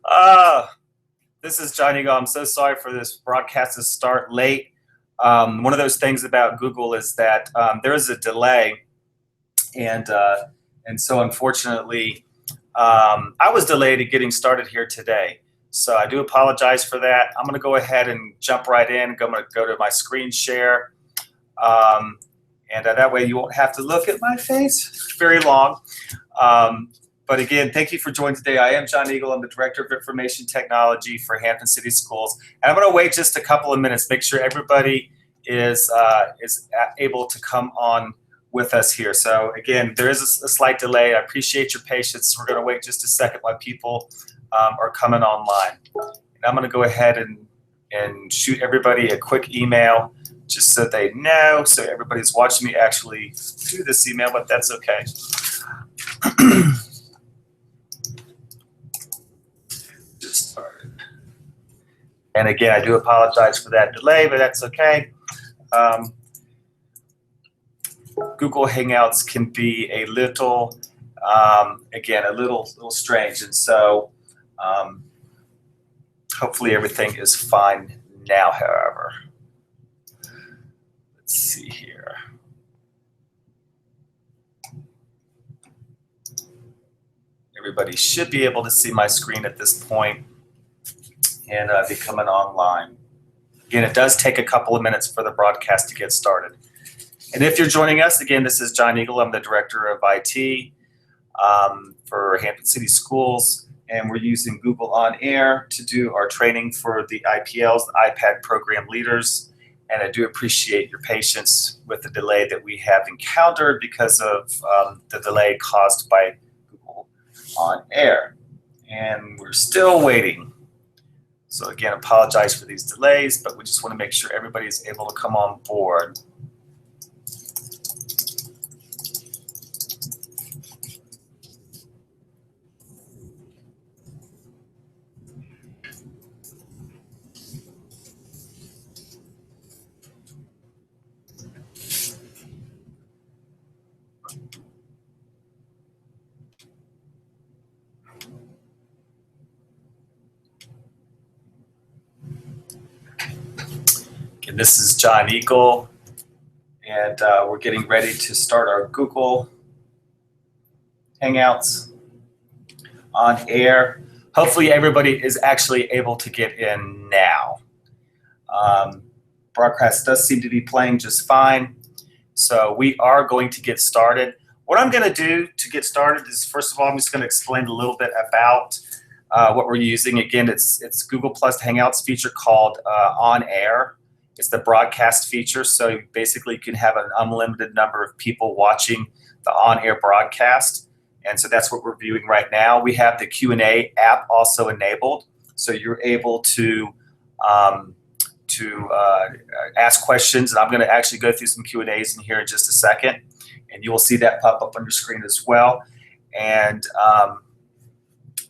Uh, this is John Eagle. I'm so sorry for this broadcast to start late. One of those things about Google is that there is a delay, and so unfortunately, I was delayed in getting started here today. So I do apologize for that. I'm going to go ahead and jump right in. I'm going to go to my screen share, and that way you won't have to look at my face very long. But again, thank you for joining today. I am John Eagle. I'm the Director of Information Technology for Hampton City Schools. And I'm going to wait just a couple of minutes, make sure everybody is able to come on with us here. So again, there is a slight delay. I appreciate your patience. We're going to wait just a second while people are coming online. And I'm going to go ahead and shoot everybody a quick email just so they know, so everybody's watching me actually do this email, but that's okay. Just started. And again, I do apologize for that delay, but that's okay. Google Hangouts can be a little, again, a little strange, and so hopefully everything is fine now, however. Let's see here. Everybody should be able to see my screen at this point and be coming online. Again, it does take a couple of minutes for the broadcast to get started. And if you're joining us, again, this is John Eagle. I'm the Director of IT for Hampton City Schools, and we're using Google On Air to do our training for the iPLs, the iPad program leaders. And I do appreciate your patience with the delay that we have encountered because of the delay caused by Google On Air. And we're still waiting. So again, apologize for these delays, but we just want to make sure everybody is able to come on board. And this is John Eagle, and we're getting ready to start our Google Hangouts on air. Hopefully everybody is actually able to get in now. Broadcast does seem to be playing just fine, so we are going to get started. What I'm going to do to get started is, first of all, I'm just going to explain a little bit about what we're using. Again, it's Google Plus Hangouts feature called On Air. It's the broadcast feature, so basically you can have an unlimited number of people watching the on-air broadcast, and so that's what we're viewing right now. We have the Q&A app also enabled, so you're able to ask questions, and I'm going to actually go through some Q&As in here in just a second, and you will see that pop up on your screen as well.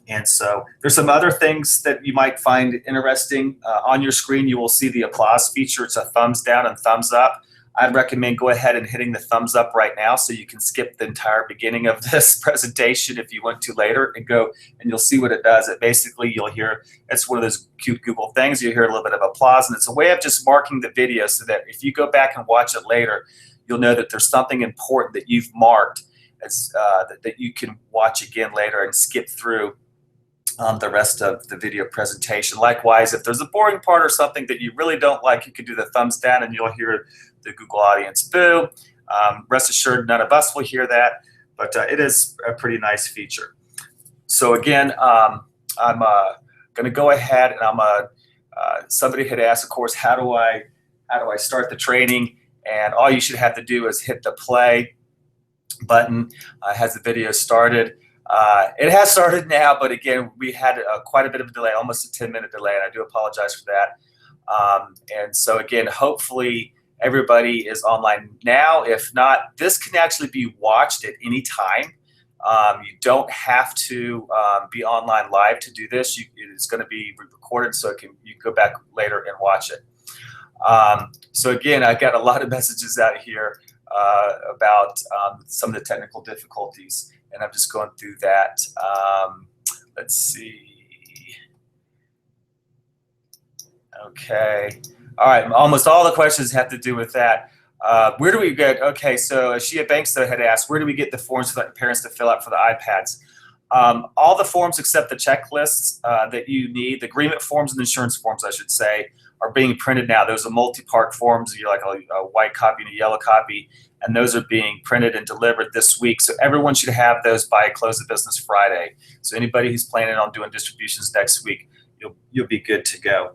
And so there's some other things that you might find interesting. On your screen, you will see the applause feature. It's a thumbs down and thumbs up. I'd recommend go ahead and hitting the thumbs up right now so you can skip the entire beginning of this presentation if you want to later and go, and you'll see what it does. It basically, you'll hear, it's one of those cute Google things. You hear a little bit of applause, and it's a way of just marking the video so that if you go back and watch it later, you'll know that there's something important that you've marked as, that you can watch again later and skip through the rest of the video presentation. Likewise, if there's a boring part or something that you really don't like, you can do the thumbs down and you'll hear the Google audience boo. Rest assured, none of us will hear that, but it is a pretty nice feature. So again, I'm going to go ahead and somebody had asked, of course, how do I start the training? And all you should have to do is hit the play button. Has the video started? It has started now, but again, we had quite a bit of a delay, almost a 10-minute delay, and I do apologize for that. And so again, hopefully everybody is online now. If not, this can actually be watched at any time. You don't have to be online live to do this. It's going to be recorded, so you can go back later and watch it. So again, I got a lot of messages out here about some of the technical difficulties, and I'm just going through that. Let's see. Okay. All right. Almost all the questions have to do with that. Where do we get? Okay. So Shia Bankstow had asked, where do we get the forms for the parents to fill out for the iPads? All the forms except the checklists that you need, the agreement forms and insurance forms, I should say, are being printed now. Those are multi-part forms. You're like a white copy and a yellow copy, and those are being printed and delivered this week. So everyone should have those by close of business Friday. So anybody who's planning on doing distributions next week, you'll be good to go.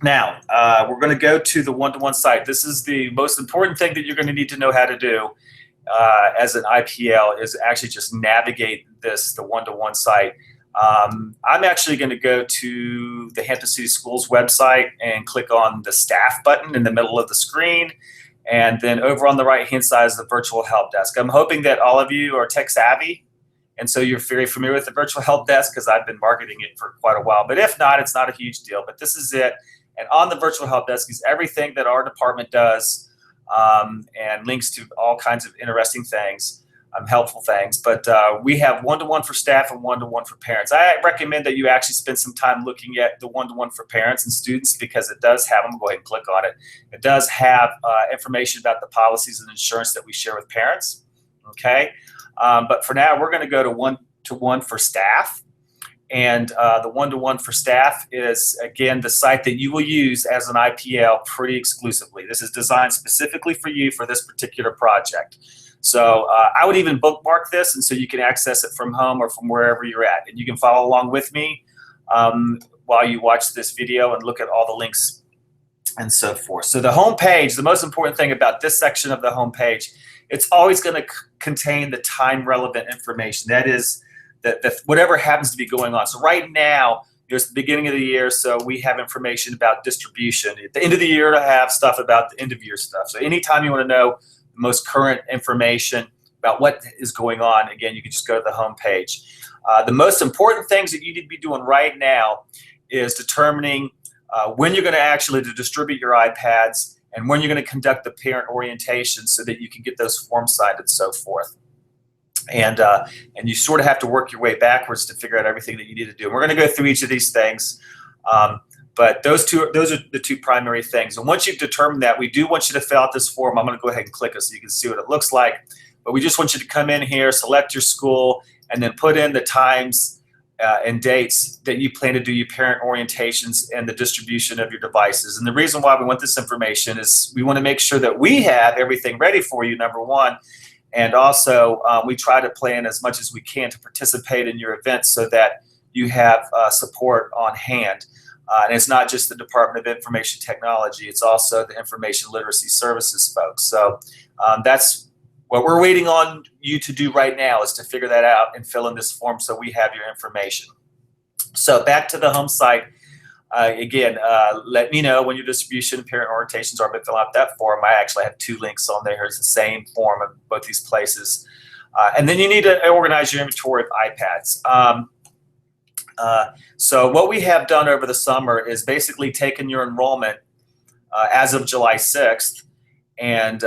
Now, we're going to go to the one-to-one site. This is the most important thing that you're going to need to know how to do as an IPL is actually just navigate the one-to-one site. I'm actually going to go to the Hampton City Schools website and click on the staff button in the middle of the screen. And then over on the right-hand side is the virtual help desk. I'm hoping that all of you are tech savvy, and so you're very familiar with the virtual help desk because I've been marketing it for quite a while. But if not, it's not a huge deal. But this is it. And on the virtual help desk is everything that our department does and links to all kinds of interesting things, helpful things. But we have one-to-one for staff and one-to-one for parents. I recommend that you actually spend some time looking at the one-to-one for parents and students because it does have, I'm going to go ahead and click on it. It does have information about the policies and insurance that we share with parents. Okay. But for now, we're going to go to one-to-one for staff. And the one-to-one for staff is, again, the site that you will use as an IPL pretty exclusively. This is designed specifically for you for this particular project. So I would even bookmark this, and so you can access it from home or from wherever you're at. And you can follow along with me while you watch this video and look at all the links and so forth. So the home page, the most important thing about this section of the home page, it's always going to contain the time-relevant information. That is, whatever happens to be going on. So right now, it's the beginning of the year, so we have information about distribution. At the end of the year, to have stuff about the end-of-year stuff. So anytime you want to know the most current information about what is going on, again, you can just go to the home page. The most important things that you need to be doing right now is determining when you're going to actually distribute your iPads and when you're going to conduct the parent orientation so that you can get those forms signed and so forth. And you sort of have to work your way backwards to figure out everything that you need to do. And we're going to go through each of these things, but those are the two primary things. And once you've determined that, we do want you to fill out this form. I'm going to go ahead and click it so you can see what it looks like. But we just want you to come in here, select your school, and then put in the times and dates that you plan to do your parent orientations and the distribution of your devices. And the reason why we want this information is we want to make sure that we have everything ready for you, number one. And also, we try to plan as much as we can to participate in your events so that you have support on hand. And it's not just the Department of Information Technology, it's also the Information Literacy Services folks. So that's what we're waiting on you to do right now, is to figure that out and fill in this form so we have your information. So back to the home site. Again, let me know when your distribution and parent orientations are, but fill out that form. I actually have two links on there. It's the same form in both these places. And then you need to organize your inventory of iPads. So what we have done over the summer is basically taken your enrollment as of July 6th and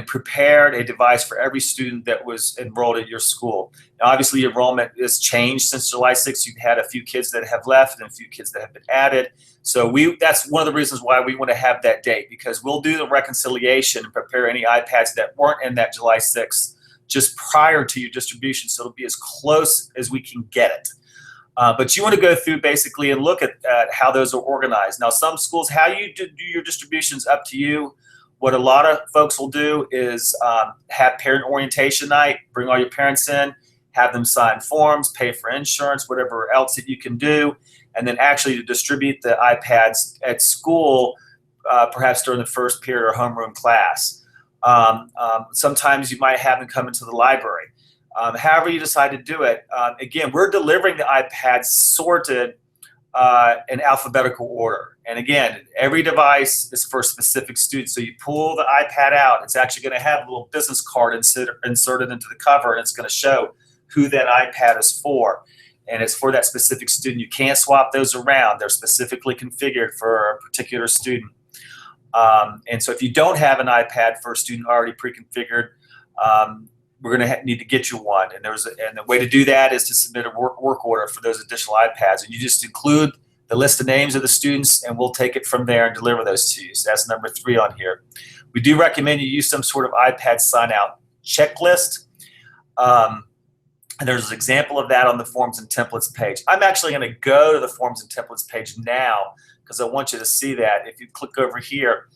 prepared a device for every student that was enrolled at your school. Now, obviously, your enrollment has changed since July 6th. You've had a few kids that have left and a few kids that have been added. So that's one of the reasons why we want to have that date, because we'll do the reconciliation and prepare any iPads that weren't in that July 6th just prior to your distribution. So it'll be as close as we can get it. But you want to go through basically and look at how those are organized. Now, some schools, how you do your distributions, up to you. What a lot of folks will do is have parent orientation night, bring all your parents in, have them sign forms, pay for insurance, whatever else that you can do, and then actually to distribute the iPads at school, perhaps during the first period or homeroom class. Sometimes you might have them come into the library. However you decide to do it, again, we're delivering the iPads sorted in alphabetical order. And again, every device is for a specific student. So you pull the iPad out, it's actually going to have a little business card inserted into the cover, and it's going to show who that iPad is for. And it's for that specific student. You can't swap those around. They're specifically configured for a particular student. And so if you don't have an iPad for a student already pre-configured, we're going to need to get you one. And the way to do that is to submit a work order for those additional iPads. And you just include the list of names of the students, and we'll take it from there and deliver those to you. So that's number 3 on here. We do recommend you use some sort of iPad sign-out checklist. And there's an example of that on the Forms and Templates page. I'm actually going to go to the Forms and Templates page now because I want you to see that. If you click over here,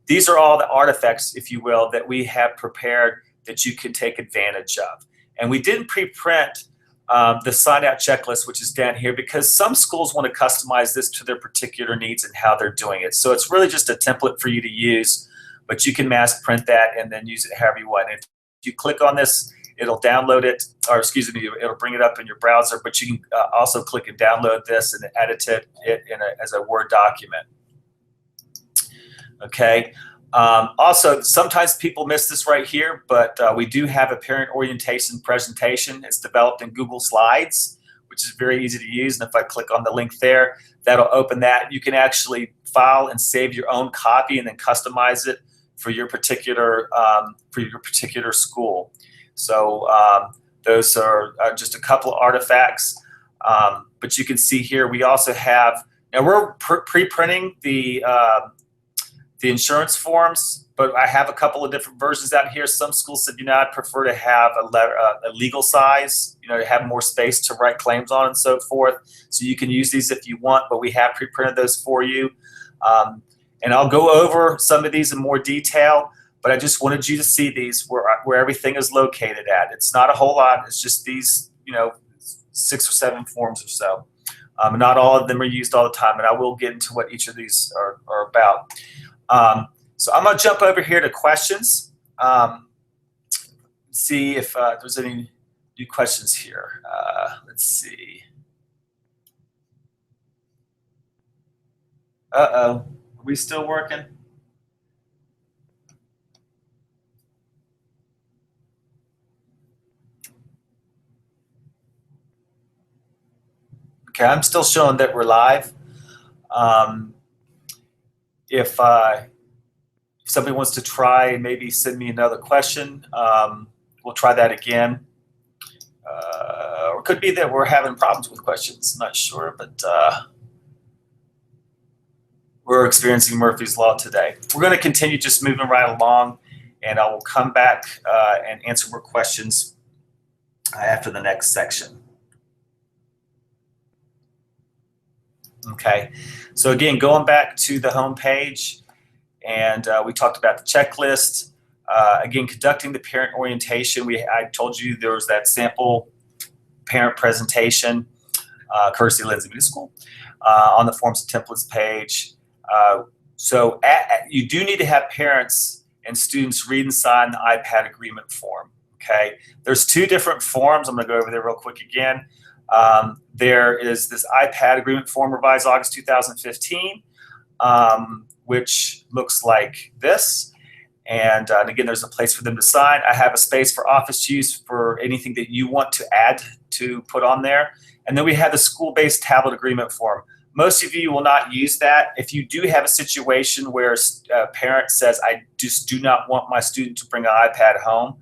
these are all the artifacts, if you will, that we have prepared that you can take advantage of. And we didn't pre-print the sign-out checklist, which is down here, because some schools want to customize this to their particular needs and how they're doing it. So it's really just a template for you to use, but you can mass print that and then use it however you want. If you click on this, it'll download it, or excuse me, it'll bring it up in your browser, but you can also click and download this and edit it as a Word document. Okay. Also, sometimes people miss this right here, but we do have a parent orientation presentation. It's developed in Google Slides, which is very easy to use. And if I click on the link there, that'll open that. You can actually file and save your own copy and then customize it for your particular school. So those are just a couple of artifacts. But you can see here we also have, now we're pre-printing the insurance forms, but I have a couple of different versions out here. Some schools said, I'd prefer to have a legal size, to have more space to write claims on and so forth. So you can use these if you want, but we have pre-printed those for you. And I'll go over some of these in more detail, but I just wanted you to see these where everything is located at. It's not a whole lot. It's just these, 6 or 7 forms or so. Not all of them are used all the time, and I will get into what each of these are about. So I'm going to jump over here to questions. See if there's any new questions here. Let's see. Uh-oh. Are we still working? Okay, I'm still showing that we're live. If somebody wants to try and maybe send me another question, we'll try that again. Or it could be that we're having problems with questions. I'm not sure, but we're experiencing Murphy's Law today. We're going to continue just moving right along, and I will come back and answer more questions after the next section. Okay, so again, going back to the home page, and we talked about the checklist. Again, conducting the parent orientation. I told you there was that sample parent presentation, courtesy of Lindsay Middle School, on the Forms and Templates page. So you do need to have parents and students read and sign the iPad agreement form. Okay, there's 2 different forms. I'm going to go over there real quick again. There is this iPad agreement form revised August 2015, which looks like this. And again, there's a place for them to sign. I have a space for office use for anything that you want to add to put on there. And then we have the school-based tablet agreement form. Most of you will not use that. If you do have a situation where a parent says, I just do not want my student to bring an iPad home,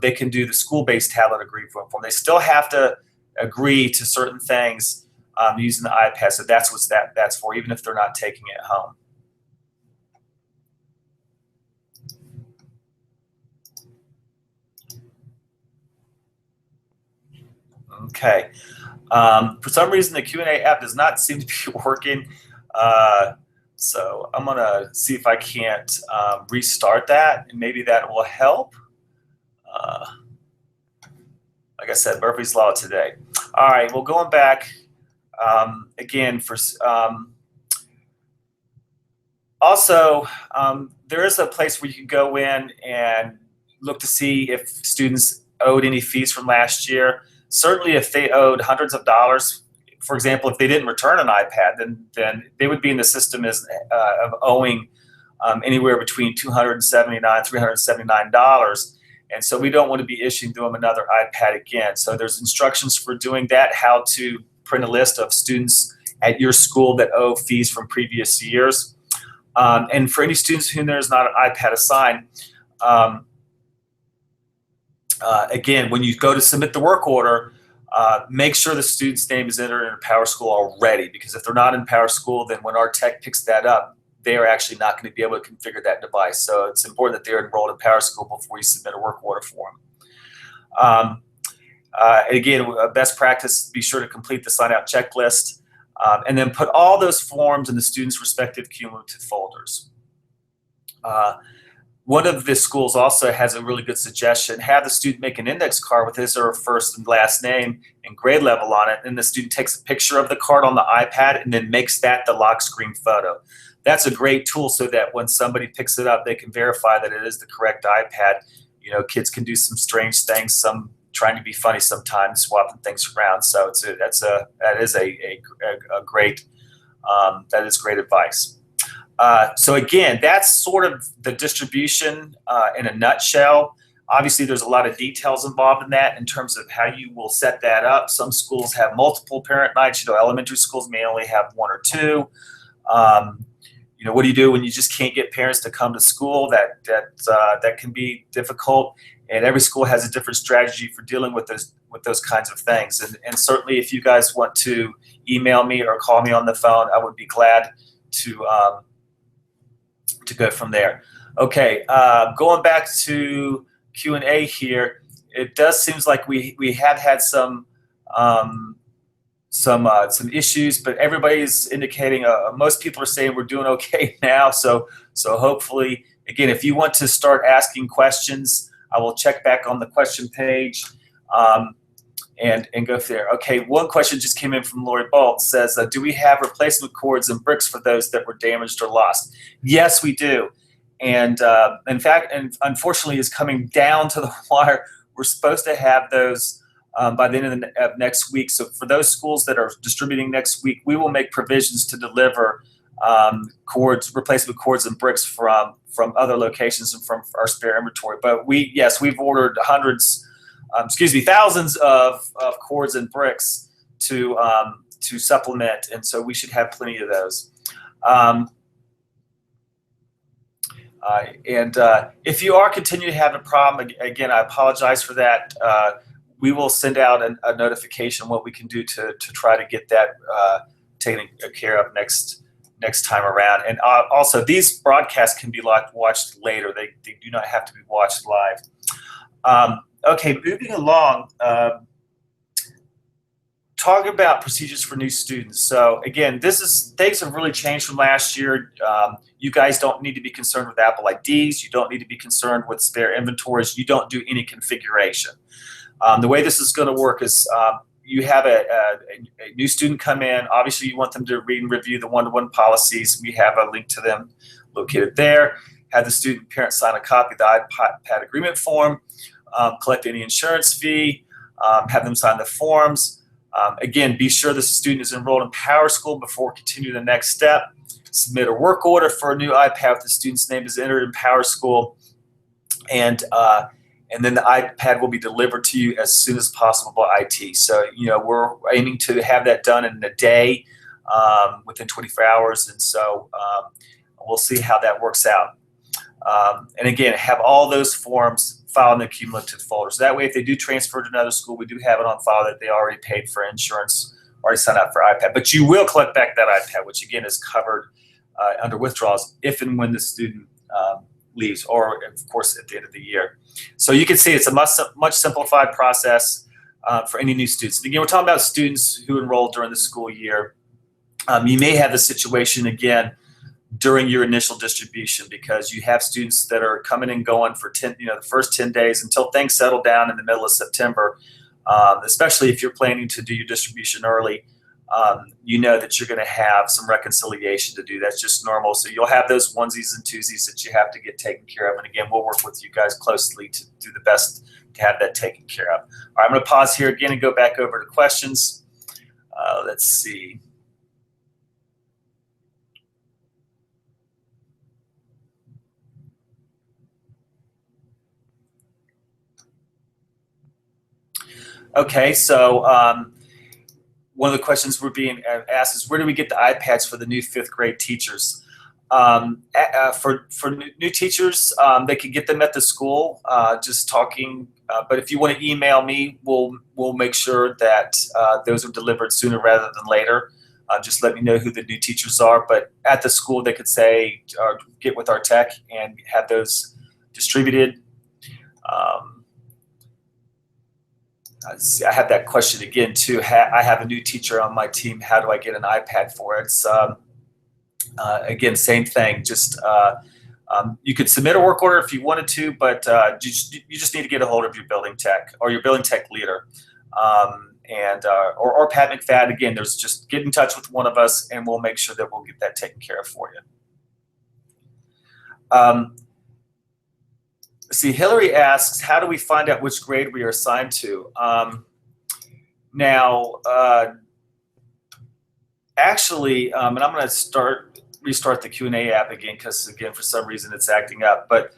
they can do the school-based tablet agreement form. They still have to agree to certain things using the iPad. So that's what that's for, even if they're not taking it home. Okay. For some reason, the Q&A app does not seem to be working. So I'm going to see if I can't restart that, and maybe that will help. Like I said, Murphy's Law today. All right, well, going back again for also, there is a place where you can go in and look to see if students owed any fees from last year. Certainly, if they owed hundreds of dollars, for example, if they didn't return an iPad, then they would be in the system as of owing anywhere between $279, $379. And so we don't want to be issuing them another iPad again. So there's instructions for doing that, how to print a list of students at your school that owe fees from previous years. And for any students whom there's not an iPad assigned, again, when you go to submit the work order, Make sure the student's name is entered in PowerSchool already, because if they're not in PowerSchool, then when our tech picks that up, they are actually not going to be able to configure that device. So it's important that they're enrolled in PowerSchool before you submit a work order for them. Again, best practice, be sure to complete the sign out checklist, and then put all those forms in the student's respective cumulative folders. One of the schools also has a really good suggestion. Have the student make an index card with his or her first and last name and grade level on it, and the student takes a picture of the card on the iPad and then makes that the lock screen photo. That's a great tool so that when somebody picks it up, they can verify that it is the correct iPad. You know, kids can do some strange things, some trying to be funny sometimes, swapping things around. So that is great advice. So again, that's sort of the distribution in a nutshell. Obviously, there's a lot of details involved in that in terms of how you will set that up. Some schools have multiple parent nights. You know, elementary schools may only have one or two. You know, what do you do when you just can't get parents to come to school? That can be difficult, and every school has a different strategy for dealing with those kinds of things. And certainly, if you guys want to email me or call me on the phone, I would be glad to go from there. Okay, going back to Q&A here, it does seems like we have had some issues, but everybody's indicating most people are saying we're doing okay now. So hopefully, again, if you want to start asking questions, I will check back on the question page and go there. Okay, one question just came in from Lori Bolt. Says, do we have replacement cords and bricks for those that were damaged or lost? Yes, we do. And in fact, and unfortunately, is coming down to the wire. We're supposed to have those by the end of next week. So for those schools that are distributing next week, we will make provisions to deliver replacement cords and bricks from other locations and from our spare inventory. But we've ordered thousands of cords and bricks to supplement, and so we should have plenty of those. If you are continuing to have a problem, again, I apologize for that. We will send out a notification what we can do to try to get that taken care of next time around. And also, these broadcasts can be watched later. They do not have to be watched live. Okay, moving along. Talk about procedures for new students. So again, things have really changed from last year. You guys don't need to be concerned with Apple IDs. You don't need to be concerned with spare inventories. You don't do any configuration. The way this is going to work is you have a new student come in. Obviously, you want them to read and review the one-to-one policies. We have a link to them located there. Have the student parent sign a copy of the iPad agreement form, collect any insurance fee, have them sign the forms. Again, be sure the student is enrolled in PowerSchool before continuing the next step. Submit a work order for a new iPad if the student's name is entered in PowerSchool, and then the iPad will be delivered to you as soon as possible by IT. So, you know, we're aiming to have that done in a day, within 24 hours, and so we'll see how that works out. And again, have all those forms filed in the cumulative folder. So that way, if they do transfer to another school, we do have it on file that they already paid for insurance, already signed up for iPad. But you will collect back that iPad, which again is covered under withdrawals if and when the student leaves, or of course at the end of the year. So you can see it's a much simplified process for any new students. And again, we're talking about students who enrolled during the school year. You may have the situation again during your initial distribution, because you have students that are coming and going for the first 10 days until things settle down in the middle of September. Especially if you're planning to do your distribution early, you know that you're going to have some reconciliation to do. That's just normal. So you'll have those onesies and twosies that you have to get taken care of. And again, we'll work with you guys closely to do the best to have that taken care of. All right, I'm going to pause here again and go back over to questions. Let's see. Okay, so one of the questions we're being asked is, where do we get the iPads for the new 5th grade teachers? For new teachers, they can get them at the school, just talking But if you want to email me, we'll make sure that those are delivered sooner rather than later. Just let me know who the new teachers are. But at the school, they could say, or get with our tech and have those distributed. I have that question again too. I have a new teacher on my team. How do I get an iPad for it? Again, same thing. Just you could submit a work order if you wanted to, but you just need to get a hold of your building tech or your building tech leader, or Pat McFadden. Again, there's just get in touch with one of us, and we'll make sure that we'll get that taken care of for you. See, Hillary asks, how do we find out which grade we are assigned to? Actually, and I'm going to restart the Q&A app again because, again, for some reason it's acting up. But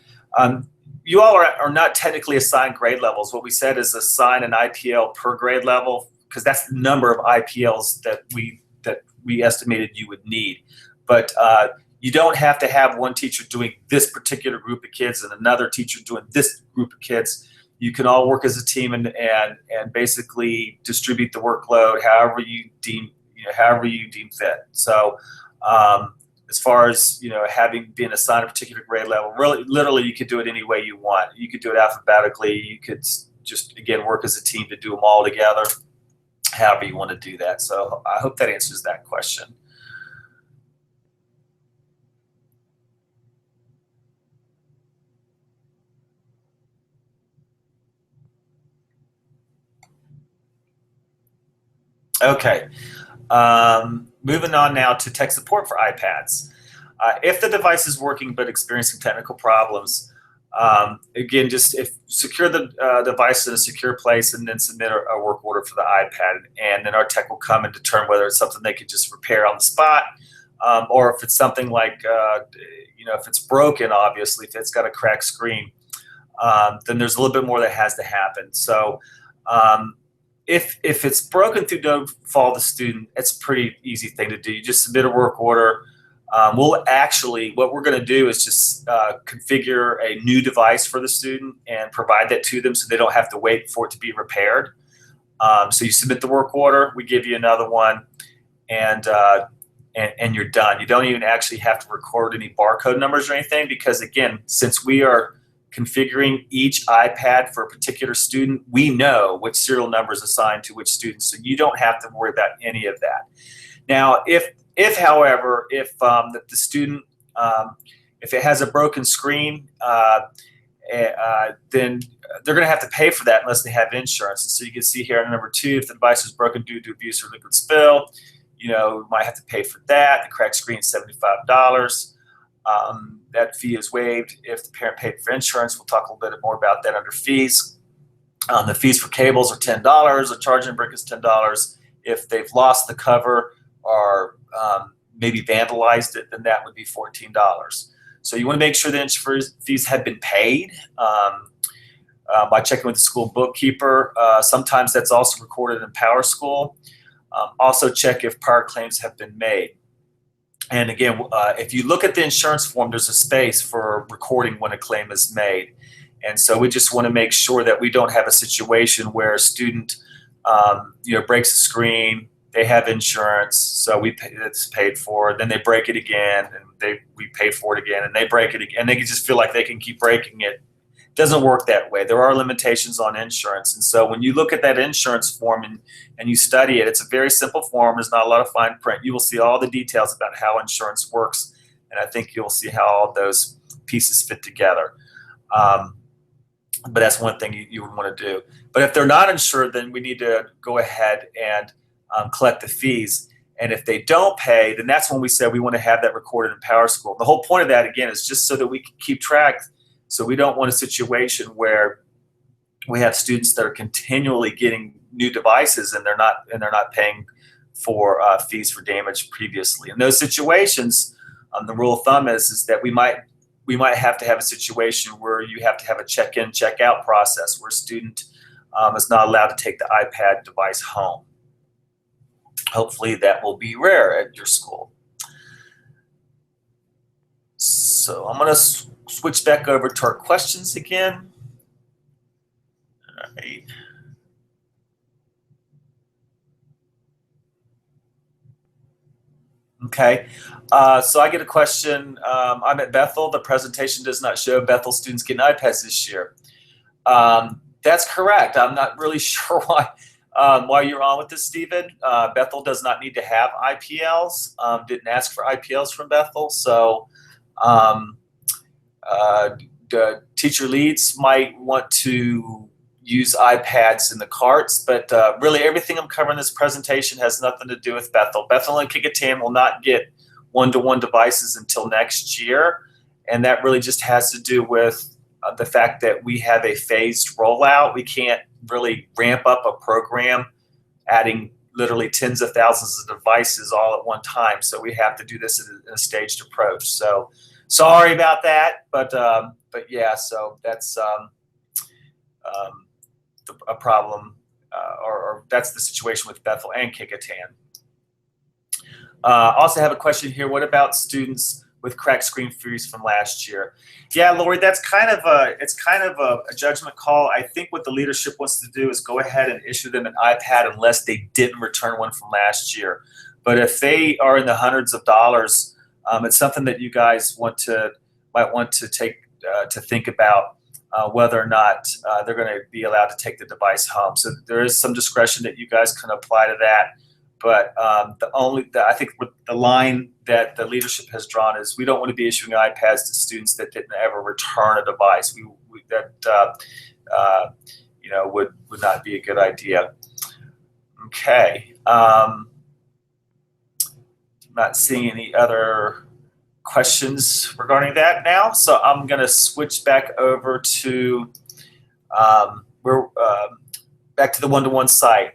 you all are not technically assigned grade levels. What we said is assign an IPL per grade level because that's the number of IPLs that we estimated you would need. But you don't have to have one teacher doing this particular group of kids and another teacher doing this group of kids. You can all work as a team and basically distribute the workload however you deem fit. So as far as been assigned a particular grade level, really literally you could do it any way you want. You could do it alphabetically. You could just again work as a team to do them all together. However you want to do that. So I hope that answers that question. Okay, moving on now to tech support for iPads. If the device is working but experiencing technical problems, again, just secure the device in a secure place and then submit a work order for the iPad, and then our tech will come and determine whether it's something they could just repair on the spot, or if it's something like, if it's broken, obviously, if it's got a cracked screen, then there's a little bit more that has to happen. So if it's broken through no fault of the student, it's a pretty easy thing to do. You just submit a work order. What we're going to do is just configure a new device for the student and provide that to them so they don't have to wait for it to be repaired. So you submit the work order, we give you another one, and you're done. You don't even actually have to record any barcode numbers or anything because, again, since we are configuring each iPad for a particular student, we know which serial number is assigned to which student, so you don't have to worry about any of that. Now, however, the student, if it has a broken screen, then they're going to have to pay for that unless they have insurance. And so you can see here on number 2, if the device is broken due to abuse or liquid spill, we might have to pay for that. The cracked screen is $75. That fee is waived if the parent paid for insurance. We'll talk a little bit more about that under fees. The fees for cables are $10. A charging brick is $10. If they've lost the cover or maybe vandalized it, then that would be $14. So you want to make sure the insurance fees have been paid by checking with the school bookkeeper. Sometimes that's also recorded in PowerSchool. Also check if prior claims have been made. And again, if you look at the insurance form, there's a space for recording when a claim is made. And so we just want to make sure that we don't have a situation where a student breaks a screen, they have insurance, so it's paid for, then they break it again, and we pay for it again, and they break it again, and they can just feel like they can keep breaking it. It doesn't work that way. There are limitations on insurance. And so when you look at that insurance form and you study it, it's a very simple form. There's not a lot of fine print. You will see all the details about how insurance works, and I think you'll see how all those pieces fit together. But that's one thing you would want to do. But if they're not insured, then we need to go ahead and collect the fees. And if they don't pay, then that's when we said we want to have that recorded in PowerSchool. The whole point of that, again, is just so that we can keep track. So we don't want a situation where we have students that are continually getting new devices and they're not paying for fees for damage previously. In those situations, the rule of thumb is that we might have to have a situation where you have to have a check-in, check-out process where a student is not allowed to take the iPad device home. Hopefully that will be rare at your school. So I'm going to switch back over to our questions again. right. Okay. So I get a question. I'm at Bethel. The presentation does not show Bethel students getting iPads this year. That's correct. I'm not really sure why you're on with this, Stephen. Bethel does not need to have IPLs. Didn't ask for IPLs from Bethel, so um, the teacher leads might want to use iPads in the carts, but really everything I'm covering in this presentation has nothing to do with Bethel. Bethel and Kecoughtan will not get one-to-one devices until next year, and that really just has to do with the fact that we have a phased rollout. We can't really ramp up a program adding literally tens of thousands of devices all at one time, so we have to do this in a staged approach. So sorry about that, but yeah, so that's a problem, or that's the situation with Bethel and Kecoughtan. Also have a question here. What about students with cracked screen freeze from last year? Yeah, Lori, that's kind of a judgment call. I think what the leadership wants to do is go ahead and issue them an iPad unless they didn't return one from last year. But if they are in the hundreds of dollars, it's something that you guys might want to take to think about whether or not they're going to be allowed to take the device home. So there is some discretion that you guys can apply to that. But I think the line that the leadership has drawn is we don't want to be issuing iPads to students that didn't ever return a device. Would not be a good idea. Okay. Not seeing any other questions regarding that now, so I'm going to switch back over to back to the one-to-one site.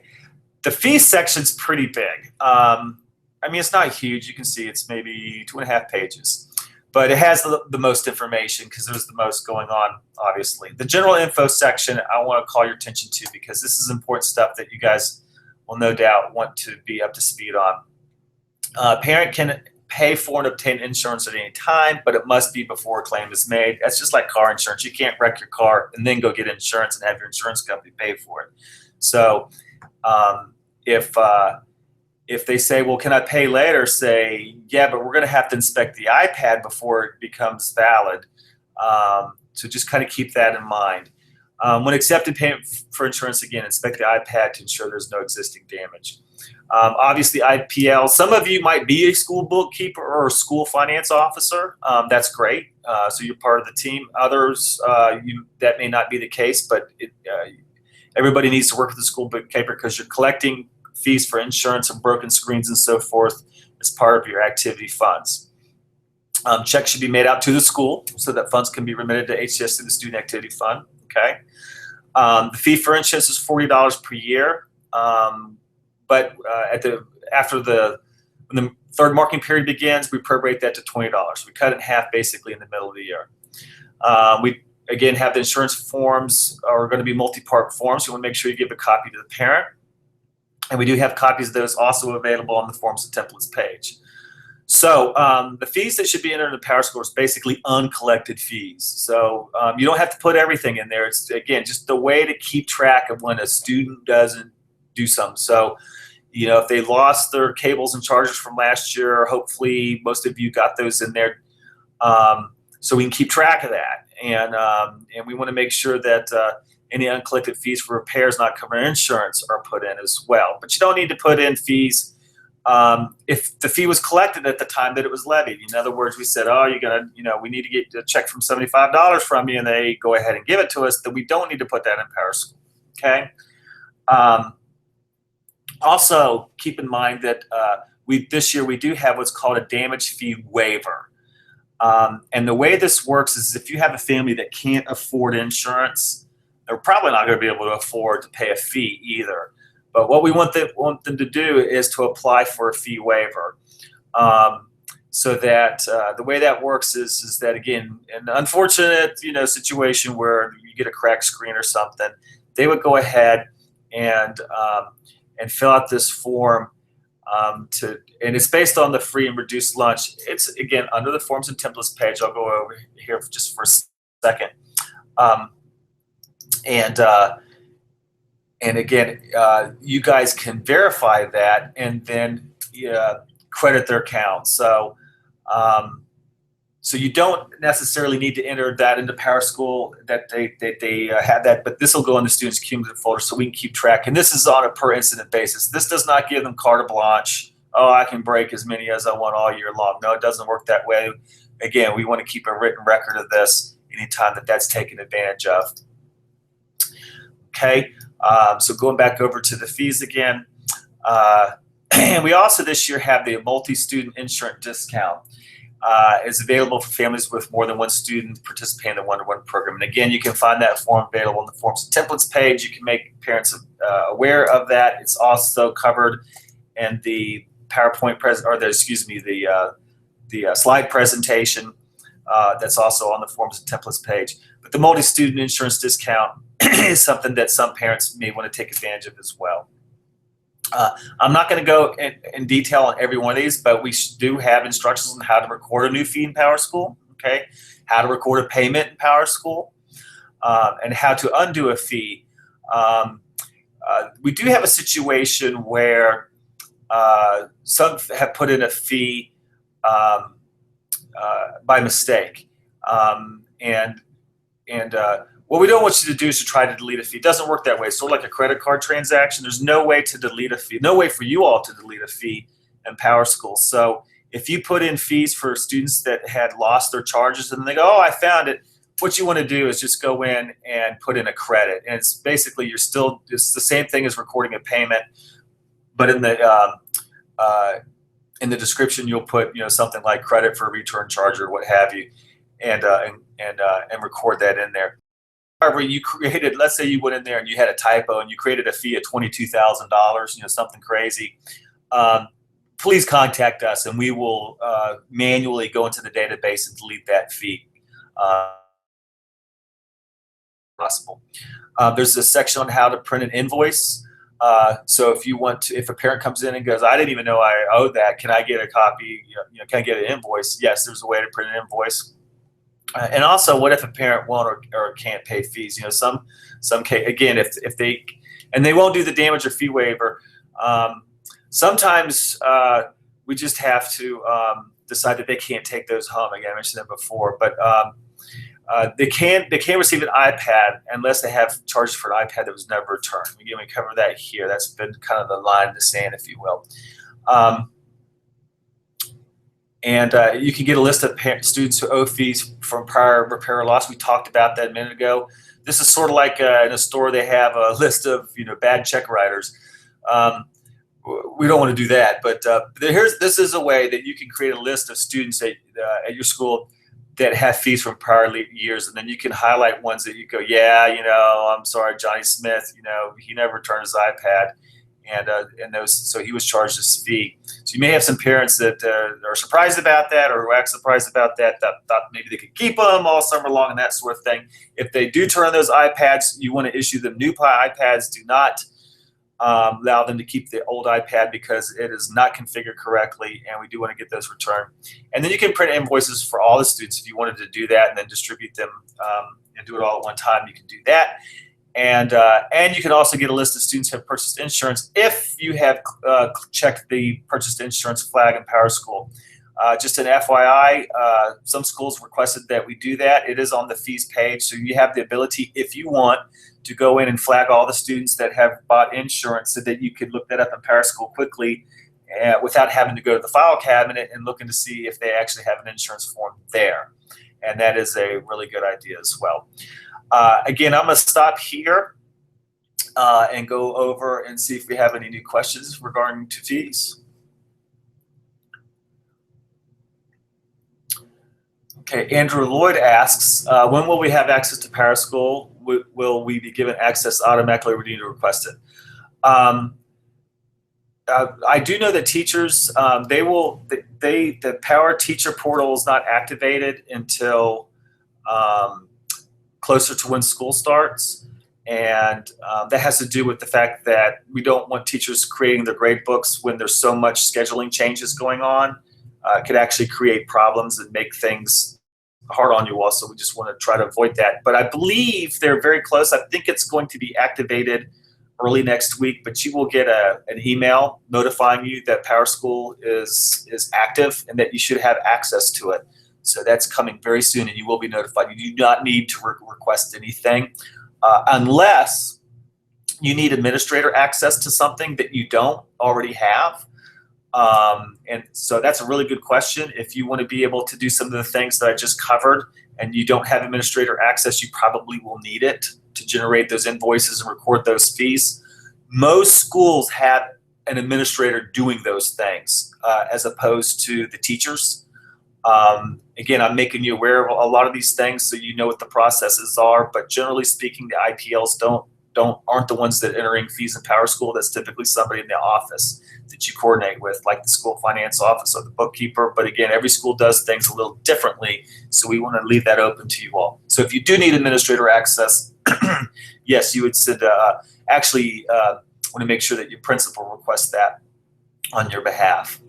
The fee section's pretty big. I mean, it's not huge. You can see it's maybe 2.5 pages, but it has the most information because there's the most going on, obviously. The general info section I want to call your attention to because this is important stuff that you guys will no doubt want to be up to speed on. Parent can pay for and obtain insurance at any time, but it must be before a claim is made. That's just like car insurance. You can't wreck your car and then go get insurance and have your insurance company pay for it. So if they say, well, can I pay later? Say, yeah, but we're going to have to inspect the iPad before it becomes valid. So just kind of keep that in mind. When accepting payment for insurance, again, inspect the iPad to ensure there's no existing damage. Obviously, IPL, some of you might be a school bookkeeper or a school finance officer. That's great. So you're part of the team. Others, that may not be the case, but everybody needs to work with the school bookkeeper because you're collecting fees for insurance and broken screens and so forth as part of your activity funds. Checks should be made out to the school so that funds can be remitted to HCS through the Student Activity Fund. Okay. The fee for insurance is $40 per year. But when the third marking period begins, we prorate that to $20. We cut it in half basically in the middle of the year. We again have the insurance forms are going to be multi-part forms. You want to make sure you give a copy to the parent. And we do have copies of those also available on the forms and templates page. So the fees that should be entered in the PowerScore is basically uncollected fees. So you don't have to put everything in there. It's, again, just the way to keep track of when a student doesn't do something. So, if they lost their cables and chargers from last year, hopefully most of you got those in there. So we can keep track of that. And we want to make sure that any uncollected fees for repairs not covered in insurance are put in as well. But you don't need to put in fees if the fee was collected at the time that it was levied. In other words, we said, oh, we need to get a check from $75 from you, and they go ahead and give it to us, then we don't need to put that in PowerSchool. Okay. Also, keep in mind that this year we do have what's called a damage fee waiver. And the way this works is if you have a family that can't afford insurance, they're probably not going to be able to afford to pay a fee either. But what we want them to do is to apply for a fee waiver. So that the way that works is that, again, in an unfortunate situation where you get a cracked screen or something, they would go ahead and fill out this form and it's based on the free and reduced lunch. It's, again, under the forms and templates page. I'll go over here just for a second. And again, you guys can verify that and then credit their account. So you don't necessarily need to enter that into PowerSchool that they have that, but this will go in the student's cumulative folder so we can keep track. And this is on a per incident basis. This does not give them carte blanche. Oh, I can break as many as I want all year long. No, it doesn't work that way. Again, we want to keep a written record of this anytime that that's taken advantage of. Okay, so going back over to the fees again. And we also this year have the multi-student insurance discount. Is available for families with more than one student participating in the one-to-one program. And again, you can find that form available on the forms and templates page. You can make parents aware of that. It's also covered in the PowerPoint the slide presentation that's also on the forms and templates page. But the multi-student insurance discount is something that some parents may want to take advantage of as well. I'm not going to go in detail on every one of these, but we do have instructions on how to record a new fee in PowerSchool, okay? How to record a payment in PowerSchool, and how to undo a fee. We do have a situation where some have put in a fee by mistake, what we don't want you to do is to try to delete a fee. It doesn't work that way. Sort of like a credit card transaction, there's no way to delete a fee, no way for you all to delete a fee in PowerSchool. So if you put in fees for students that had lost their charges and they go, oh, I found it, what you want to do is just go in and put in a credit. And it's basically it's the same thing as recording a payment, but in the description you'll put something like credit for a return charge or what have you, and record that in there. However, you created, let's say you went in there and you had a typo and you created a fee of $22,000, something crazy. Please contact us and we will manually go into the database and delete that fee. Possible. There's a section on how to print an invoice. So if a parent comes in and goes, I didn't even know I owed that, can I get a copy? Can I get an invoice? Yes, there's a way to print an invoice. And also, what if a parent won't or can't pay fees? Some again, if they won't do the damage or fee waiver. Sometimes we just have to decide that they can't take those home. Again, I mentioned that before, but they can't receive an iPad unless they have charges for an iPad that was never returned. Again, we cover that here. That's been kind of the line in the sand, if you will. And you can get a list of students who owe fees from prior repair or loss. We talked about that a minute ago. This is sort of like in a store they have a list of bad check writers. We don't want to do that, but this is a way that you can create a list of students at your school that have fees from prior years, and then you can highlight ones that you go, yeah, I'm sorry, Johnny Smith, he never returned his iPad. And so he was charged this fee. So you may have some parents that are surprised about that, or who act surprised about that thought maybe they could keep them all summer long and that sort of thing. If they do turn those iPads, you want to issue them new iPads. Do not allow them to keep the old iPad because it is not configured correctly, and we do want to get those returned. And then you can print invoices for all the students if you wanted to do that, and then distribute them and do it all at one time. You can do that. And you can also get a list of students who have purchased insurance if you have checked the purchased insurance flag in PowerSchool. Just an FYI, some schools requested that we do that. It is on the fees page, so you have the ability, if you want, to go in and flag all the students that have bought insurance so that you could look that up in PowerSchool quickly without having to go to the file cabinet and looking to see if they actually have an insurance form there. And that is a really good idea as well. Again, I'm going to stop here and go over and see if we have any new questions regarding to fees. Okay, Andrew Lloyd asks, when will we have access to PowerSchool? Will we be given access automatically, or do we need to request it? I do know that teachers, the Power Teacher portal is not activated until closer to when school starts. And that has to do with the fact that we don't want teachers creating their grade books when there's so much scheduling changes going on. It could actually create problems and make things hard on you all, so we just want to try to avoid that. But I believe they're very close. I think it's going to be activated early next week, but you will get an email notifying you that PowerSchool is active and that you should have access to it. So that's coming very soon, and you will be notified. You do not need to request anything unless you need administrator access to something that you don't already have. And so that's a really good question. If you want to be able to do some of the things that I just covered and you don't have administrator access, you probably will need it to generate those invoices and record those fees. Most schools have an administrator doing those things as opposed to the teachers. Again, I'm making you aware of a lot of these things so you know what the processes are, but generally speaking, the IPLs aren't the ones that are entering fees in PowerSchool. That's typically somebody in the office that you coordinate with, like the school finance office or the bookkeeper. But again, every school does things a little differently, so we want to leave that open to you all. So if you do need administrator access, yes, you would send want to make sure that your principal requests that on your behalf.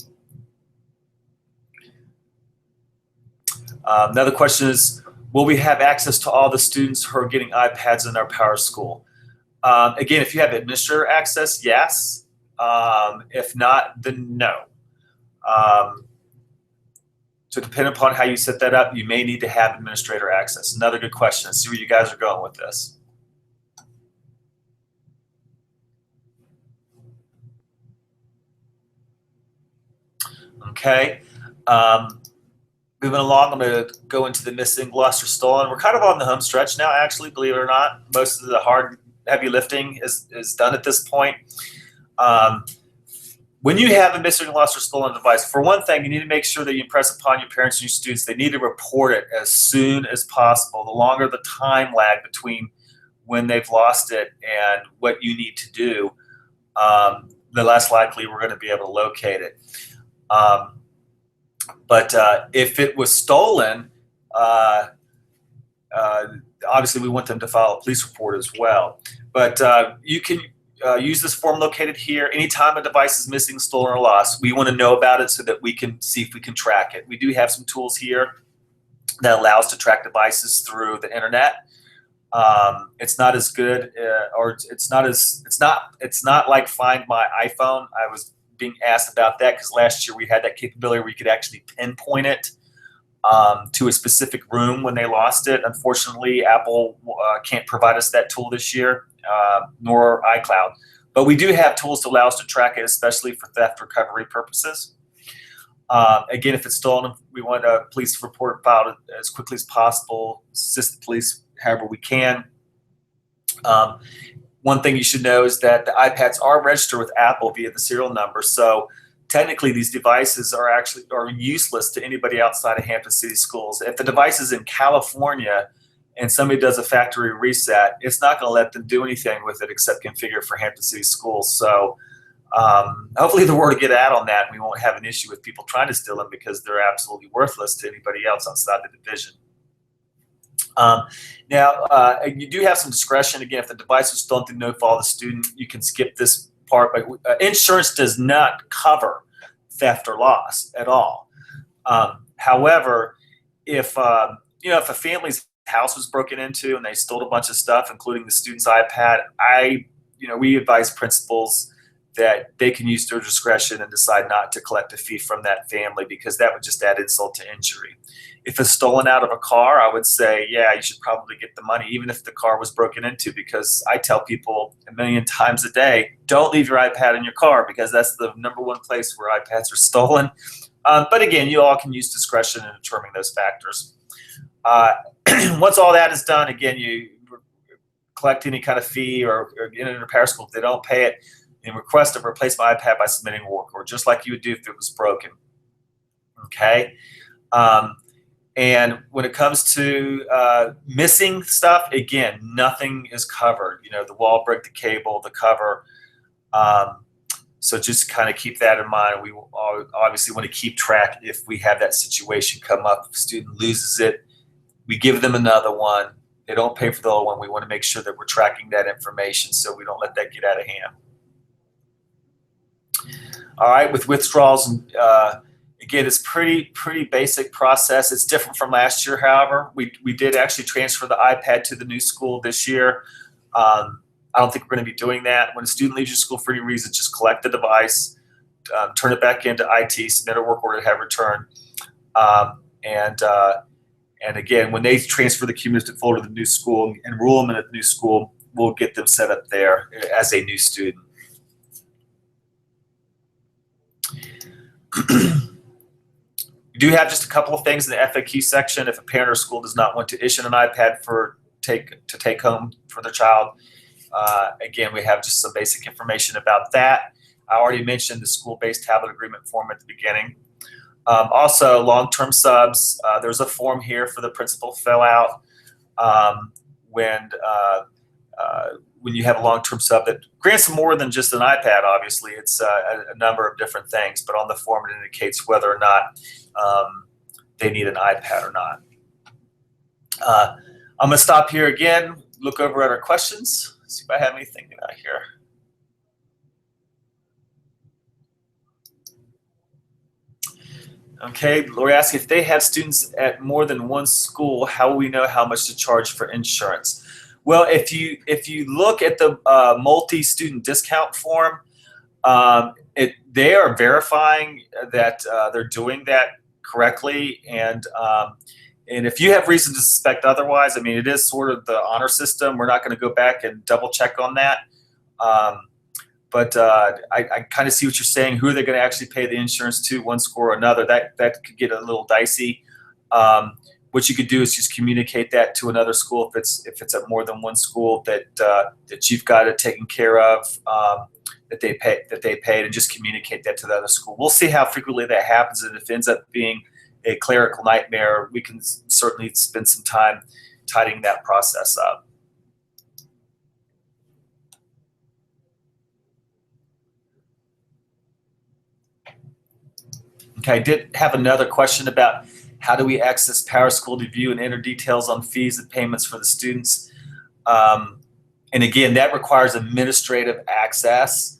Another question is, will we have access to all the students who are getting iPads in our PowerSchool? Again, if you have administrator access, yes. If not, then no. So depending upon how you set that up, you may need to have administrator access. Another good question. Let's see where you guys are going with this. Okay. Moving along, I'm going to go into the missing, lost, or stolen. We're kind of on the home stretch now, actually, believe it or not. Most of the heavy lifting is done at this point. When you have a missing, lost, or stolen device, for one thing, you need to make sure that you impress upon your parents and your students they need to report it as soon as possible. The longer the time lag between when they've lost it and what you need to do, the less likely we're going to be able to locate it. But if it was stolen, obviously we want them to file a police report as well. But you can use this form located here. Anytime a device is missing, stolen, or lost, we want to know about it so that we can see if we can track it. We do have some tools here that allow us to track devices through the internet. It's not as good, or it's not like Find My iPhone. I was being asked about that because last year we had that capability where you could actually pinpoint it to a specific room when they lost it. Unfortunately, Apple can't provide us that tool this year, nor iCloud. But we do have tools to allow us to track it, especially for theft recovery purposes. Again, if it's stolen, we want a police report filed as quickly as possible, assist the police however we can. One thing you should know is that the iPads are registered with Apple via the serial number. So technically these devices are useless to anybody outside of Hampton City Schools. If the device is in California and somebody does a factory reset, it's not going to let them do anything with it except configure it for Hampton City Schools. So hopefully the word will get out on that and we won't have an issue with people trying to steal them because they're absolutely worthless to anybody else outside the division. Now, you do have some discretion. Again, if the device was stolen through no fault of the student, you can skip this part. But insurance does not cover theft or loss at all. However, if if a family's house was broken into and they stole a bunch of stuff, including the student's iPad, we advise principals that they can use their discretion and decide not to collect a fee from that family because that would just add insult to injury. If it's stolen out of a car, I would say, yeah, you should probably get the money, even if the car was broken into, because I tell people a million times a day, don't leave your iPad in your car because that's the number one place where iPads are stolen. But again, you all can use discretion in determining those factors. Once all that is done, again, you collect any kind of fee or get into PowerSchool. If they don't pay it, and request to replace my iPad by submitting a work order, just like you would do if it was broken. Okay. And when it comes to missing stuff, again, nothing is covered. The wall break, the cable, the cover. So just kind of keep that in mind. We obviously want to keep track if we have that situation come up. If a student loses it, we give them another one. They don't pay for the old one. We want to make sure that we're tracking that information so we don't let that get out of hand. All right, with withdrawals, again, it's pretty basic process. It's different from last year, however. We did actually transfer the iPad to the new school this year. I don't think we're going to be doing that. When a student leaves your school for any reason, just collect the device, turn it back into IT, submit a work order to have returned. Um, and and again, when they transfer the cumulative folder to the new school, enroll them in a new school, we'll get them set up there as a new student. We do have just a couple of things in the FAQ section. If a parent or school does not want to issue an iPad to take home for their child, again, we have just some basic information about that. I already mentioned the school-based tablet agreement form at the beginning. Also, long-term subs, there's a form here for the principal to fill out when you have a long-term sub that grants more than just an iPad. Obviously, it's a number of different things, but on the form it indicates whether or not they need an iPad or not. I'm going to stop here again, look over at our questions, see if I have anything out here. Okay, Lori asks, if they have students at more than one school, how will we know how much to charge for insurance? Well, if you look at the multi-student discount form, they are verifying that they're doing that correctly, and if you have reason to suspect otherwise, I mean, it is sort of the honor system. We're not going to go back and double check on that. But I kind of see what you're saying. Who are they going to actually pay the insurance to, one school or another? That could get a little dicey. What you could do is just communicate that to another school if it's at more than one school that you've got it taken care of, that they paid, and just communicate that to the other school. We'll see how frequently that happens, and if it ends up being a clerical nightmare, we can certainly spend some time tidying that process up. Okay, I did have another question about how do we access PowerSchool to view and enter details on fees and payments for the students. And again, that requires administrative access.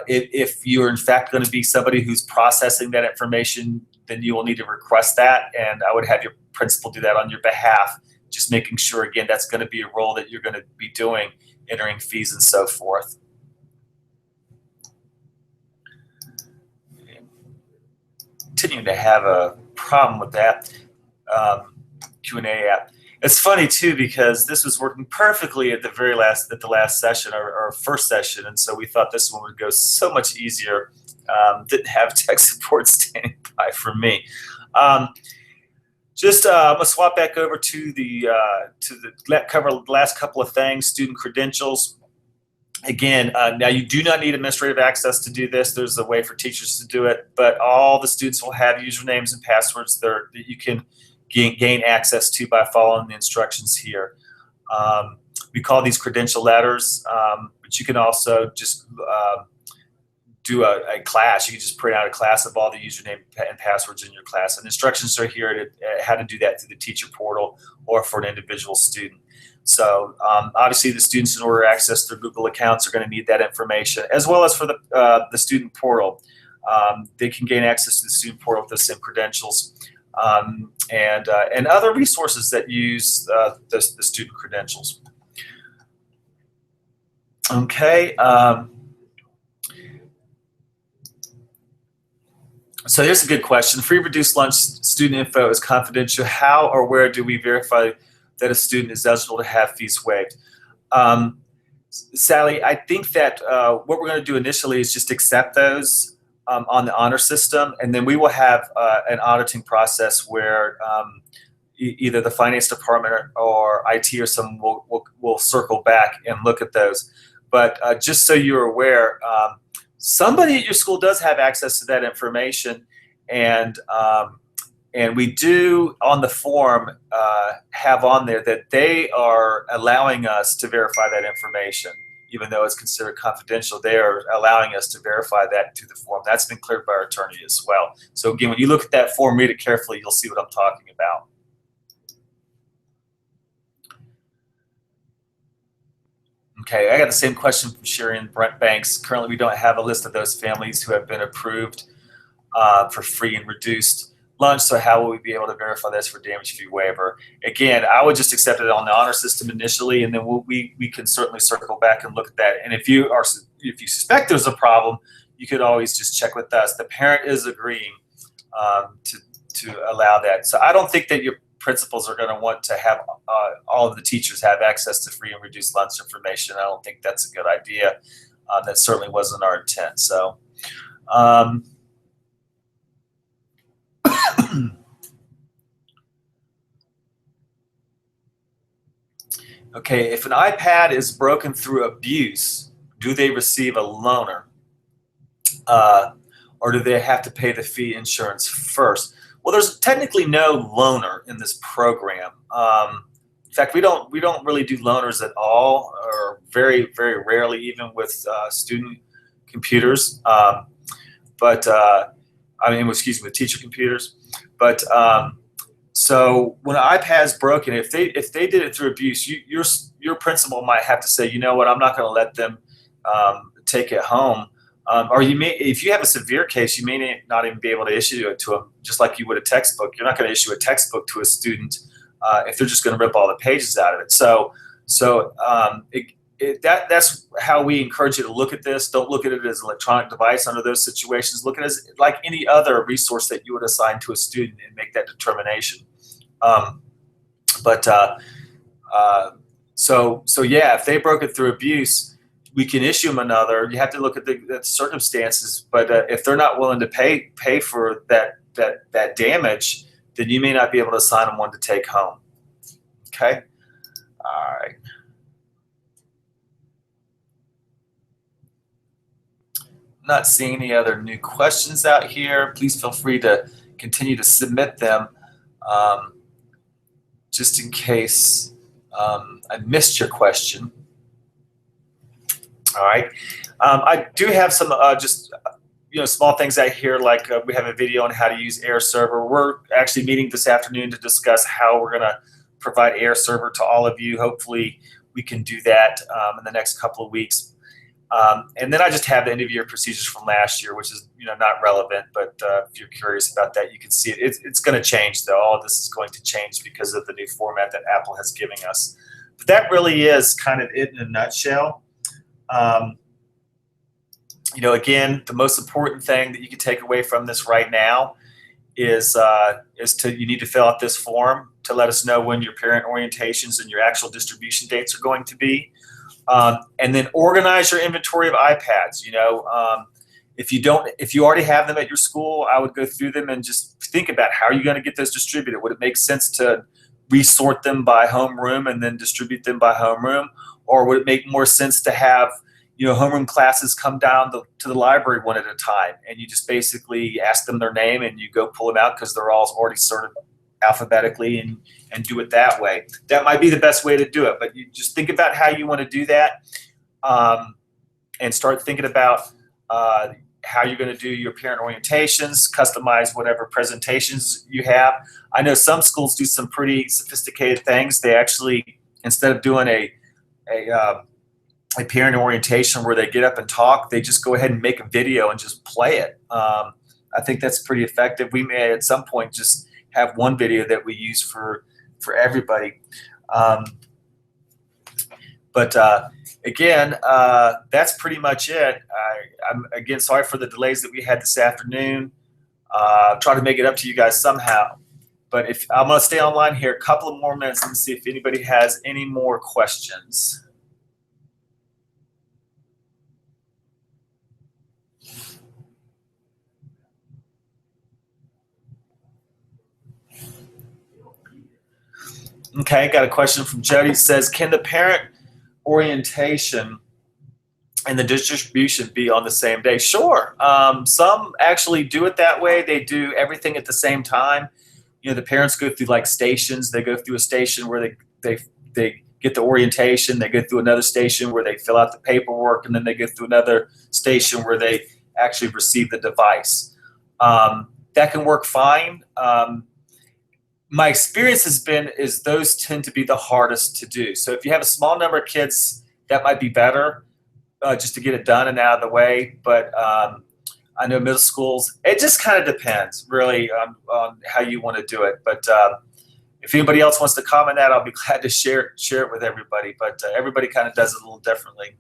If you're in fact going to be somebody who's processing that information, then you will need to request that, and I would have your principal do that on your behalf, just making sure, again, that's going to be a role that you're going to be doing, entering fees and so forth. Continuing to have a problem with that Q&A app. It's funny too, because this was working perfectly at the last session, or first session, and so we thought this one would go so much easier. Didn't have tech support standing by for me. I'm gonna swap back over to cover the last couple of things. Student credentials. Again, now you do not need administrative access to do this. There's a way for teachers to do it, but all the students will have usernames and passwords that you can gain access to by following the instructions here. We call these credential letters, but you can also just do a class. You can just print out a class of all the username and passwords in your class, and instructions are here to how to do that through the teacher portal or for an individual student. So obviously the students, in order to access their Google accounts, are going to need that information, as well as for the student portal. They can gain access to the student portal with the same credentials, and other resources that use the student credentials. Okay. So here's a good question. Free reduced lunch student info is confidential. How or where do we verify that a student is eligible to have fees waived? Sally, I think that what we're going to do initially is just accept those on the honor system, and then we will have an auditing process where either the finance department or IT or someone will circle back and look at those. But just so you're aware, somebody at your school does have access to that information, and we do on the form have on there that they are allowing us to verify that information. Even though it's considered confidential, they are allowing us to verify that through the form. That's been cleared by our attorney as well. So again, when you look at that form, read it carefully, you'll see what I'm talking about. Okay, I got the same question from Sherry and Brent Banks. Currently, we don't have a list of those families who have been approved for free and reduced lunch, so how will we be able to verify this for damage fee waiver? Again, I would just accept it on the honor system initially, and then we can certainly circle back and look at that. And if you suspect there's a problem, you could always just check with us. The parent is agreeing to allow that. So I don't think that your principals are going to want to have all of the teachers have access to free and reduced lunch information. I don't think that's a good idea. That certainly wasn't our intent. So. Okay, if an iPad is broken through abuse, do they receive a loaner? Or do they have to pay the fee insurance first? Well, there's technically no loaner in this program. In fact, we don't really do loaners at all, or very, very rarely, even with student computers. With teacher computers. But so when an iPad's broken, if they did it through abuse, your principal might have to say, you know what, I'm not going to let them take it home. Or if you have a severe case, you may not even be able to issue it to them, just like you would a textbook. You're not going to issue a textbook to a student if they're just going to rip all the pages out of it. That's how we encourage you to look at this. Don't look at it as an electronic device under those situations. Look at it as like any other resource that you would assign to a student and make that determination. Yeah, if they broke it through abuse, we can issue them another. You have to look at the circumstances, but if they're not willing to pay for that damage, then you may not be able to assign them one to take home. Okay. All right. Not seeing any other new questions out here. Please feel free to continue to submit them, just in case I missed your question. All right. I do have some small things out here, like we have a video on how to use Air Server. We're actually meeting this afternoon to discuss how we're going to provide Air Server to all of you. Hopefully we can do that in the next couple of weeks. And then I just have the end of year procedures from last year, which is not relevant, but if you're curious about that, you can see it. It's going to change, though. All of this is going to change because of the new format that Apple has given us. But that really is kind of it in a nutshell. Again, the most important thing that you can take away from this right now is you need to fill out this form to let us know when your parent orientations and your actual distribution dates are going to be. And then organize your inventory of iPads. If you already have them at your school, I would go through them and just think about how are you going to get those distributed. Would it make sense to resort them by homeroom and then distribute them by homeroom, or would it make more sense to have homeroom classes come down to the library one at a time, and you just basically ask them their name and you go pull them out because they're all already sorted alphabetically, and do it that way. That might be the best way to do it, but you just think about how you want to do that, and start thinking about how you're going to do your parent orientations, customize whatever presentations you have. I know some schools do some pretty sophisticated things. They actually, instead of doing a parent orientation where they get up and talk, they just go ahead and make a video and just play it. I think that's pretty effective. We may at some point just have one video that we use for everybody. Again, that's pretty much it. I'm again sorry for the delays that we had this afternoon. Try to make it up to you guys somehow. But if I'm going to stay online here a couple of more minutes and see if anybody has any more questions. Okay, got a question from Jody. It says, can the parent orientation and the distribution be on the same day? Sure. Some actually do it that way. They do everything at the same time. The parents go through like stations. They go through a station where they get the orientation. They go through another station where they fill out the paperwork, and then they go through another station where they actually receive the device. That can work fine. My experience has been is those tend to be the hardest to do. So if you have a small number of kids, that might be better just to get it done and out of the way. But I know middle schools, it just kind of depends really on how you want to do it. But if anybody else wants to comment that, I'll be glad to share it with everybody. But everybody kind of does it a little differently.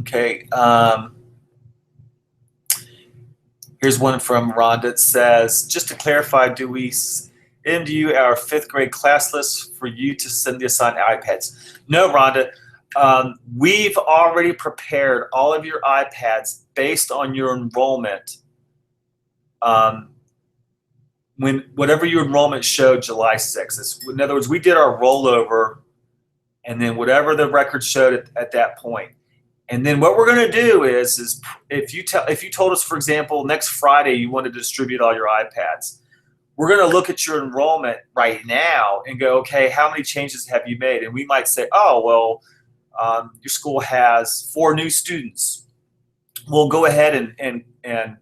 Okay. Here's one from Rhonda. It says, just to clarify, do we send you our 5th grade class list for you to send the assigned iPads? No, Rhonda. We've already prepared all of your iPads based on your enrollment. When whatever your enrollment showed July 6th. In other words, we did our rollover, and then whatever the record showed at that point. And then what we're going to do is if you told us, for example, next Friday you want to distribute all your iPads, we're going to look at your enrollment right now and go, okay, how many changes have you made? And we might say, oh, well, your school has 4 new students. We'll go ahead and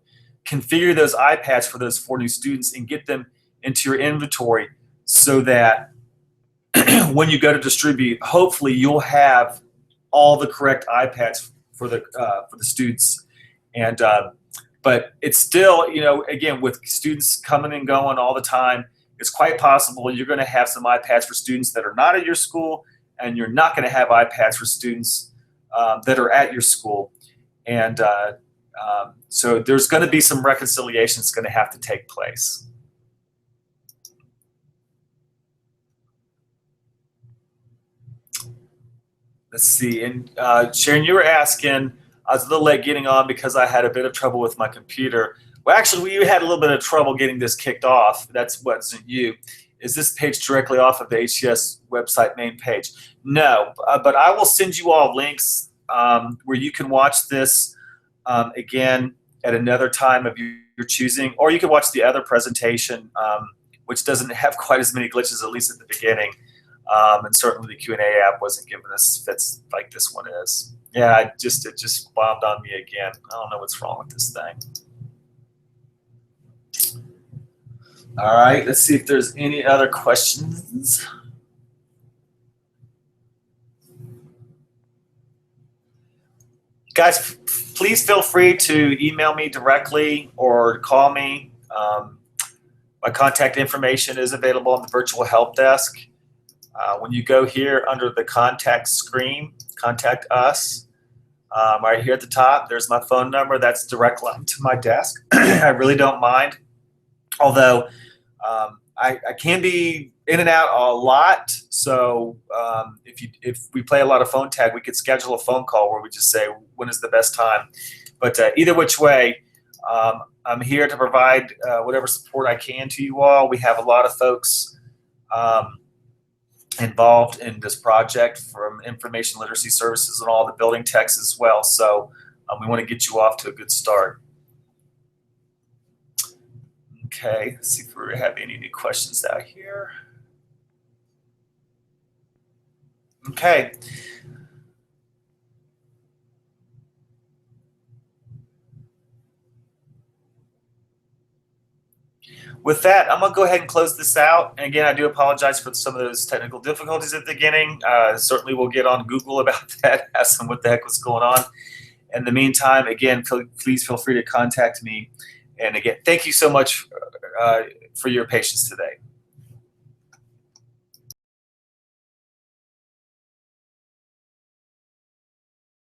configure those iPads for those 4 new students and get them into your inventory so that when you go to distribute, hopefully you'll have all the correct iPads for the students. And but it's still, you know, again, with students coming and going all the time, it's quite possible you're going to have some iPads for students that are not at your school, and you're not going to have iPads for students that are at your school. And so there's going to be some reconciliation that's going to have to take place. Let's see. And Sharon, you were asking, I was a little late getting on because I had a bit of trouble with my computer. Well, actually, we had a little bit of trouble getting this kicked off. That's wasn't you. Is this page directly off of the HCS website main page? No, but I will send you all links where you can watch this again at another time of your choosing, or you can watch the other presentation, which doesn't have quite as many glitches, at least at the beginning. And certainly the Q&A app wasn't giving us fits like this one is. Yeah, it just bombed on me again. I don't know what's wrong with this thing. All right, let's see if there's any other questions. Guys, please feel free to email me directly or call me. My contact information is available on the virtual help desk. When you go here under the contact screen, contact us. Right here at the top, there's my phone number. That's direct line to my desk. I really don't mind. Although I can be in and out a lot. So if we play a lot of phone tag, we could schedule a phone call where we just say, when is the best time? But either which way, I'm here to provide whatever support I can to you all. We have a lot of folks involved in this project from information literacy services and all the building techs as well. So we want to get you off to a good start. Okay, let's see if we have any new questions out here. Okay. With that, I'm going to go ahead and close this out. And again, I do apologize for some of those technical difficulties at the beginning. Certainly we'll get on Google about that, ask them what the heck was going on. In the meantime, again, please feel free to contact me. And again, thank you so much for your patience today.